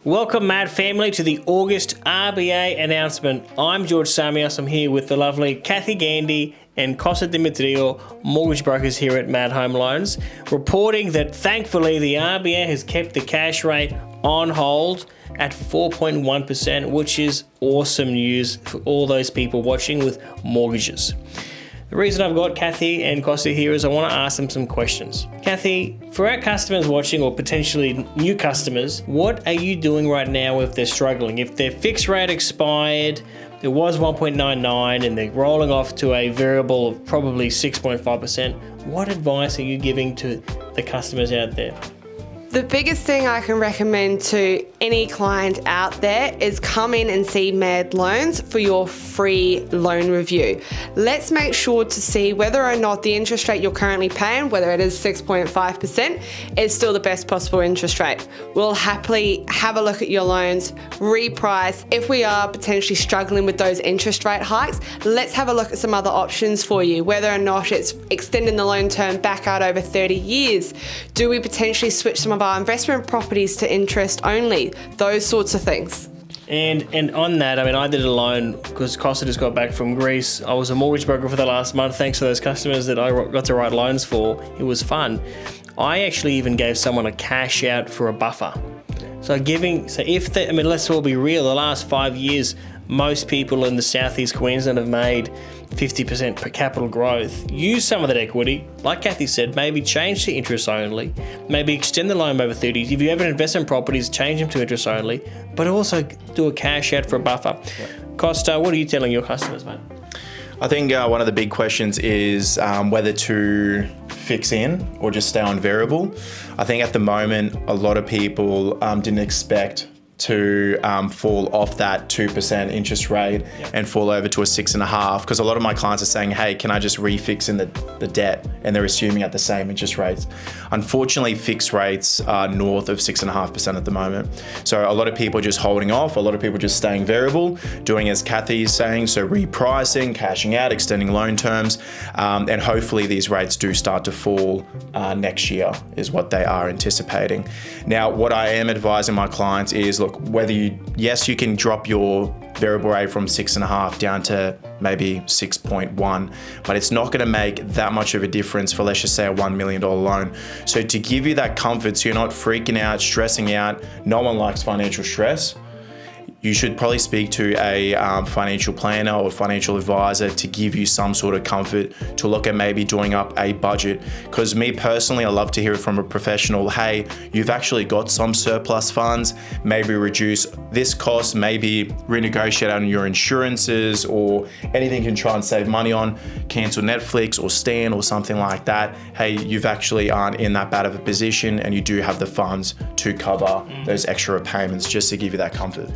Welcome, Mad Family, to the August RBA announcement. I'm George Samios. I'm here with the lovely Kathy Gandy and Costa Dimitriou, mortgage brokers here at Mad Home Loans, reporting that thankfully the RBA has kept the cash rate on hold at 4.1%, which is awesome news for all those people watching with mortgages. The reason I've got Kathy and Costa here is I want to ask them some questions. Kathy, for our customers watching or potentially new customers, what are you doing right now if they're struggling? If their fixed rate expired, it was 1.99 and they're rolling off to a variable of probably 6.5%, what advice are you giving to the customers out there? The biggest thing I can recommend to any client out there is come in and see Mad Loans for your free loan review. Let's make sure to see whether or not the interest rate you're currently paying, whether it is 6.5%, is still the best possible interest rate. We'll happily have a look at your loans, reprice. If we are potentially struggling with those interest rate hikes, let's have a look at some other options for you, whether or not it's extending the loan term back out over 30 years. Do we potentially switch some of our investment properties to interest only? Those sorts of things. And on that, I mean, I did a loan because Costa just got back from Greece. I was a mortgage broker for the last month. Thanks to those customers that I got to write loans for. It was fun. I actually even gave someone a cash out for a buffer. Let's all be real. The last 5 years, most people in the southeast Queensland have made 50% per capital growth. Use some of that equity, like Kathy said, maybe change to interest only, maybe extend the loan over 30. If you have an investment properties, change them to interest only, but also do a cash out for a buffer. Yeah. Costa, what are you telling your customers, mate? I think one of the big questions is whether to fix in or just stay on variable. I think at the moment, a lot of people didn't expect to fall off that 2% interest rate and fall over to a 6.5%, because a lot of my clients are saying, hey, can I just refix in the debt? And they're assuming at the same interest rates. Unfortunately, fixed rates are north of 6.5% at the moment. So a lot of people are just holding off, a lot of people are just staying variable, doing as Kathy is saying, so repricing, cashing out, extending loan terms, and hopefully these rates do start to fall next year is what they are anticipating. Now, what I am advising my clients is, look, whether you can drop your variable rate from 6.5 down to maybe 6.1, but it's not going to make that much of a difference for, let's just say, a $1 million loan. So to give you that comfort, so you're not freaking out, stressing out, no one likes financial stress, you should probably speak to a financial planner or financial advisor to give you some sort of comfort to look at maybe doing up a budget. Because me personally, I love to hear it from a professional, hey, you've actually got some surplus funds, maybe reduce this cost, maybe renegotiate on your insurances or anything you can try and save money on, cancel Netflix or Stan or something like that. Hey, you've actually aren't in that bad of a position and you do have the funds to cover those extra repayments, just to give you that comfort.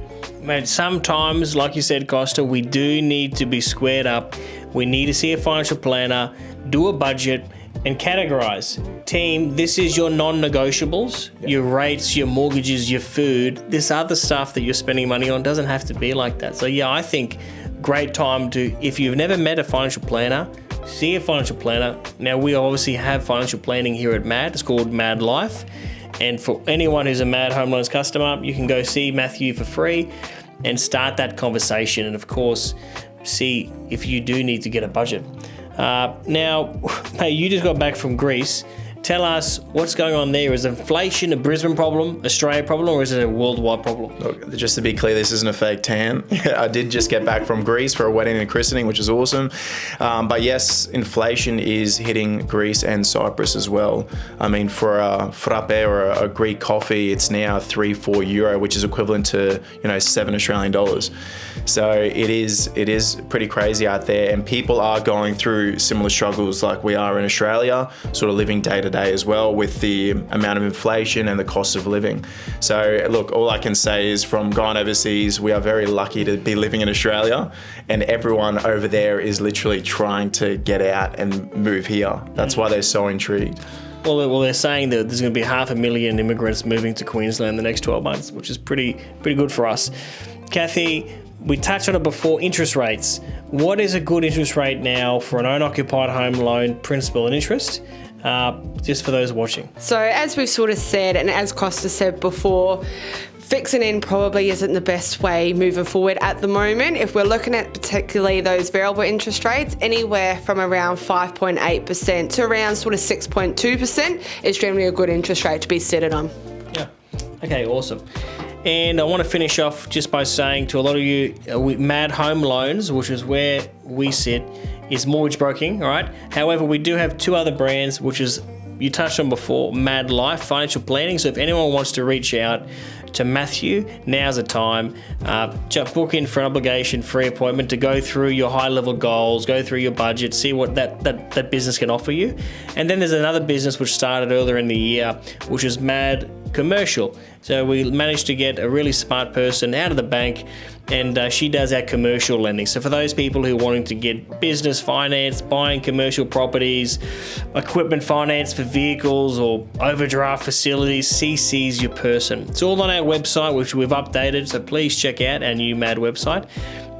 Mate, sometimes, like you said, Costa, we do need to be squared up. We need to see a financial planner, do a budget, and categorize. Team, this is your non-negotiables, your rates, your mortgages, your food. This other stuff that you're spending money on doesn't have to be like that. So yeah, I think great time to, if you've never met a financial planner, see a financial planner. Now, we obviously have financial planning here at MAD. It's called MAD Life. And for anyone who's a Mad Home Loans customer, you can go see Matthew for free and start that conversation. And of course, see if you do need to get a budget. Now, hey, you just got back from Greece. Tell us what's going on there. Is inflation a Brisbane problem, Australia problem, or is it a worldwide problem? Look, just to be clear, this isn't a fake tan. I did just get back from Greece for a wedding and christening, which is awesome. But yes, inflation is hitting Greece and Cyprus as well. I mean, for a frappe or a Greek coffee, it's now €3-4, which is equivalent to $7 Australian. So it is pretty crazy out there, and people are going through similar struggles like we are in Australia, sort of living day to day as well with the amount of inflation and the cost of living. So look, all I can say is from going overseas, we are very lucky to be living in Australia, and everyone over there is literally trying to get out and move here. That's why they're so intrigued. Well, they're saying that there's going to be 500,000 immigrants moving to Queensland in the next 12 months, which is pretty good for us. Kathy, we touched on it before, interest rates. What is a good interest rate now for an owner-occupied home loan, principal and interest? Just for those watching. So as we've sort of said, and as Costa said before, fixing in probably isn't the best way moving forward at the moment. If we're looking at particularly those variable interest rates, anywhere from around 5.8% to around sort of 6.2% is generally a good interest rate to be sitting on. Yeah. Okay, awesome. And I want to finish off just by saying to a lot of you, Mad Home Loans, which is where we sit, is mortgage broking, all right? However, we do have two other brands, which is, you touched on before, Mad Life Financial Planning. So if anyone wants to reach out to Matthew, now's the time. Just book in for an obligation-free appointment to go through your high-level goals, go through your budget, see what that business can offer you. And then there's another business which started earlier in the year, which is Mad Commercial. So we managed to get a really smart person out of the bank, and she does our commercial lending. So for those people who are wanting to get business finance, buying commercial properties, equipment finance for vehicles or overdraft facilities, CC's your person. It's all on our website, which we've updated, so please check out our new MAD website.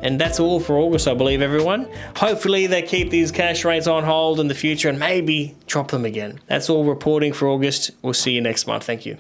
And that's all for August, I believe, everyone. Hopefully they keep these cash rates on hold in the future and maybe drop them again. That's all reporting for August. We'll see you next month. Thank you.